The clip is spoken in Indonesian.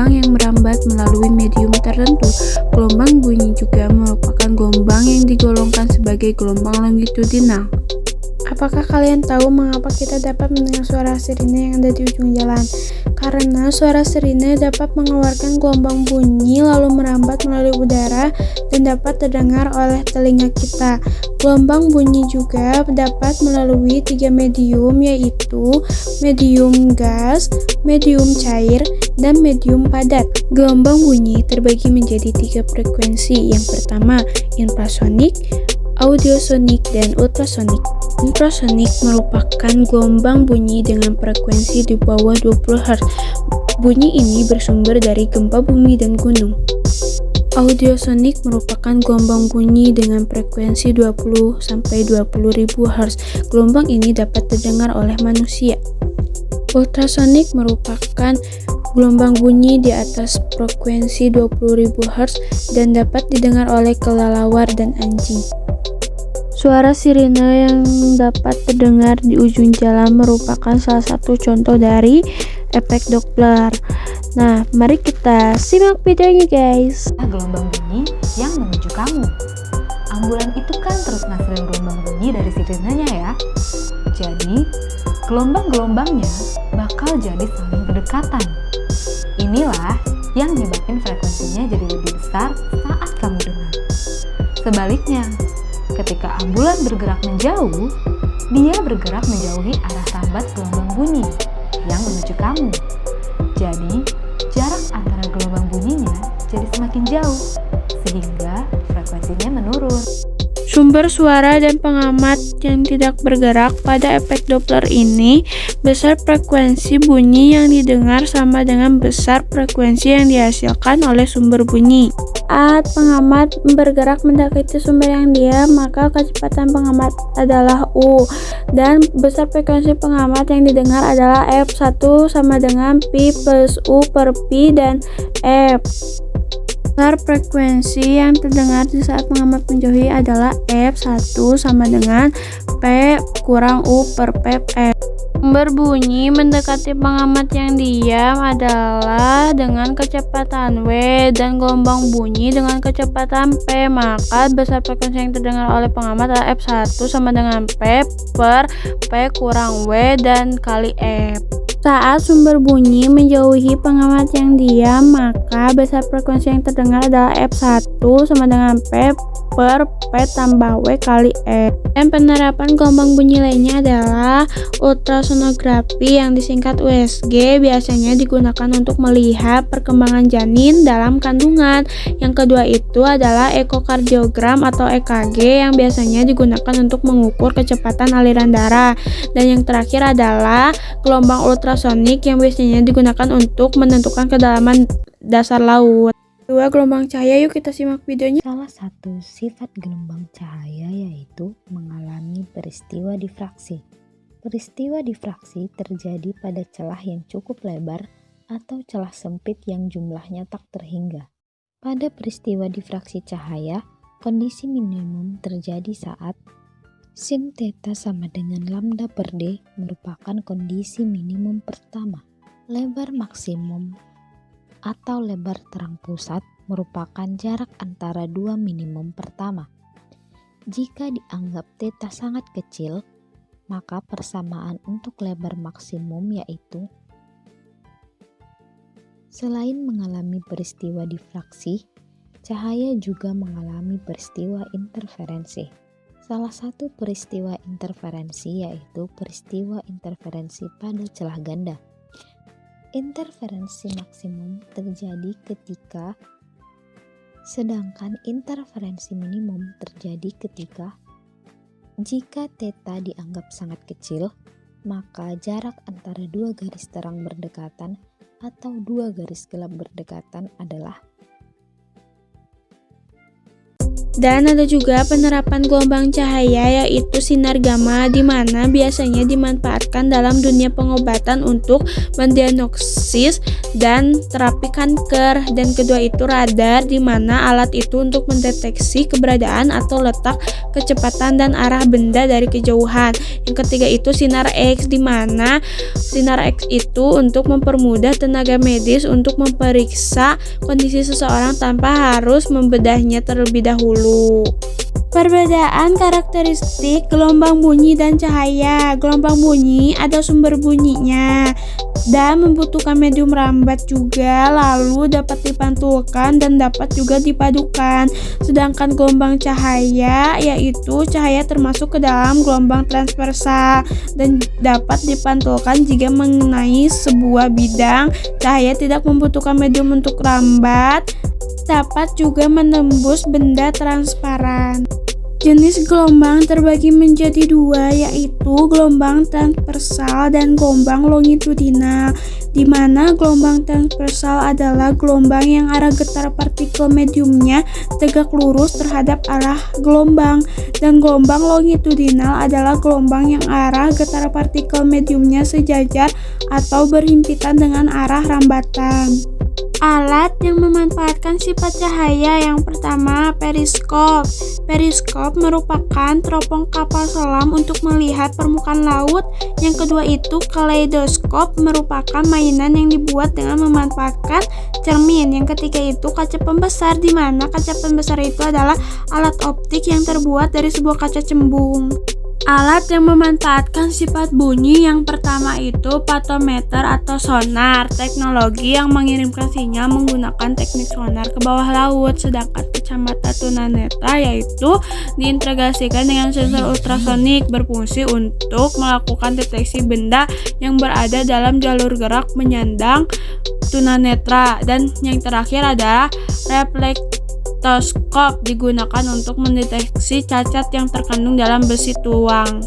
gelombang yang merambat melalui medium tertentu. Gelombang bunyi juga merupakan gelombang yang digolongkan sebagai gelombang longitudinal. Apakah kalian tahu mengapa kita dapat mendengar suara sirine yang ada di ujung jalan? Karena suara sirine dapat mengeluarkan gelombang bunyi lalu merambat melalui udara dan dapat terdengar oleh telinga kita. Gelombang bunyi juga dapat melalui 3 medium, yaitu medium gas, medium cair, dan medium padat. Gelombang bunyi terbagi menjadi 3 frekuensi. Yang pertama, infrasonik, audiosonik, dan ultrasonik. Infrasonik merupakan gelombang bunyi dengan frekuensi di bawah 20 Hz. Bunyi ini bersumber dari gempa bumi dan gunung. Audiosonik merupakan gelombang bunyi dengan frekuensi 20-20.000 Hz. Gelombang ini dapat terdengar oleh manusia. Ultrasonik merupakan gelombang bunyi di atas frekuensi 20.000 Hz dan dapat didengar oleh kelelawar dan anjing. Suara sirine yang dapat terdengar di ujung jalan merupakan salah satu contoh dari efek Doppler. Nah, mari kita simak videonya, guys. Gelombang bunyi yang menuju kamu. Ambulan itu kan terus ngasilin gelombang bunyi dari sirinenya ya. Jadi, gelombang-gelombangnya bakal jadi saling berdekatan. Inilah yang nyebabin frekuensinya jadi lebih besar saat kamu dengar. Sebaliknya, ketika ambulan bergerak menjauh, dia bergerak menjauhi arah sambat gelombang bunyi yang menuju kamu. Jadi, jarak antara gelombang bunyinya jadi semakin jauh, sehingga frekuensinya menurun. Sumber suara dan pengamat yang tidak bergerak pada efek Doppler ini, besar frekuensi bunyi yang didengar sama dengan besar frekuensi yang dihasilkan oleh sumber bunyi. Saat pengamat bergerak mendekati sumber yang diam, maka kecepatan pengamat adalah U, dan besar frekuensi pengamat yang didengar adalah F1 sama dengan Pi plus U per Pi dan F. Besar frekuensi yang terdengar di saat pengamat menjauhi adalah F1 sama dengan P kurang U per F. Sumber bunyi mendekati pengamat yang diam adalah dengan kecepatan V dan gelombang bunyi dengan kecepatan P, maka besar frekuensi yang terdengar oleh pengamat adalah F1 sama dengan P per P kurang V dan kali F. Saat sumber bunyi menjauhi pengamat yang diam, maka besar frekuensi yang terdengar adalah F1 sama dengan P per P tambah W kali F. Dan penerapan gelombang bunyi lainnya adalah ultrasonografi yang disingkat USG, biasanya digunakan untuk melihat perkembangan janin dalam kandungan. Yang kedua itu adalah ekokardiogram atau EKG yang biasanya digunakan untuk mengukur kecepatan aliran darah. Dan yang terakhir adalah gelombang ultrasonik yang biasanya digunakan untuk menentukan kedalaman dasar laut. Dua gelombang cahaya, yuk kita simak videonya. Salah satu sifat gelombang cahaya yaitu mengalami peristiwa difraksi. Peristiwa difraksi terjadi pada celah yang cukup lebar atau celah sempit yang jumlahnya tak terhingga. Pada peristiwa difraksi cahaya, kondisi minimum terjadi saat sin theta sama dengan lambda per D merupakan kondisi minimum pertama. Lebar maksimum atau lebar terang pusat merupakan jarak antara dua minimum pertama. Jika dianggap theta sangat kecil, maka persamaan untuk lebar maksimum yaitu selain mengalami peristiwa difraksi, cahaya juga mengalami peristiwa interferensi. Salah satu peristiwa interferensi yaitu peristiwa interferensi pada celah ganda. Interferensi maksimum terjadi ketika, sedangkan interferensi minimum terjadi ketika jika theta dianggap sangat kecil, maka jarak antara dua garis terang berdekatan atau dua garis gelap berdekatan adalah Dan ada juga penerapan gelombang cahaya yaitu sinar gamma di mana biasanya dimanfaatkan dalam dunia pengobatan untuk mendiagnosis dan terapi kanker. Dan kedua itu radar di mana alat itu untuk mendeteksi keberadaan atau letak, kecepatan dan arah benda dari kejauhan. Yang ketiga itu sinar X di mana sinar X itu untuk mempermudah tenaga medis untuk memeriksa kondisi seseorang tanpa harus membedahnya terlebih dahulu. Perbedaan karakteristik gelombang bunyi dan cahaya. Gelombang bunyi ada sumber bunyinya dan membutuhkan medium rambat juga, lalu dapat dipantulkan dan dapat juga dipadukan. Sedangkan gelombang cahaya yaitu cahaya termasuk ke dalam gelombang transversal dan dapat dipantulkan jika mengenai sebuah bidang. Cahaya tidak membutuhkan medium untuk rambat, dapat juga menembus benda transparan. Jenis gelombang terbagi menjadi dua, yaitu gelombang transversal dan gelombang longitudinal, di mana gelombang transversal adalah gelombang yang arah getar partikel mediumnya tegak lurus terhadap arah gelombang, dan gelombang longitudinal adalah gelombang yang arah getar partikel mediumnya sejajar atau berhimpitan dengan arah rambatan. Alat yang memanfaatkan sifat cahaya yang pertama, periskop. Periskop merupakan teropong kapal selam untuk melihat permukaan laut. Yang kedua itu kaleidoskop, merupakan mainan yang dibuat dengan memanfaatkan cermin. Yang ketiga itu kaca pembesar, di mana kaca pembesar itu adalah alat optik yang terbuat dari sebuah kaca cembung. Alat yang memanfaatkan sifat bunyi yang pertama itu patometer atau sonar, teknologi yang mengirimkan sinyal menggunakan teknik sonar ke bawah laut. Sedangkan kacamata tunanetra yaitu diintegrasikan dengan sensor ultrasonik, berfungsi untuk melakukan deteksi benda yang berada dalam jalur gerak menyandang tunanetra. Dan yang terakhir adalah reflektoskop, digunakan untuk mendeteksi cacat yang terkandung dalam besi tuang.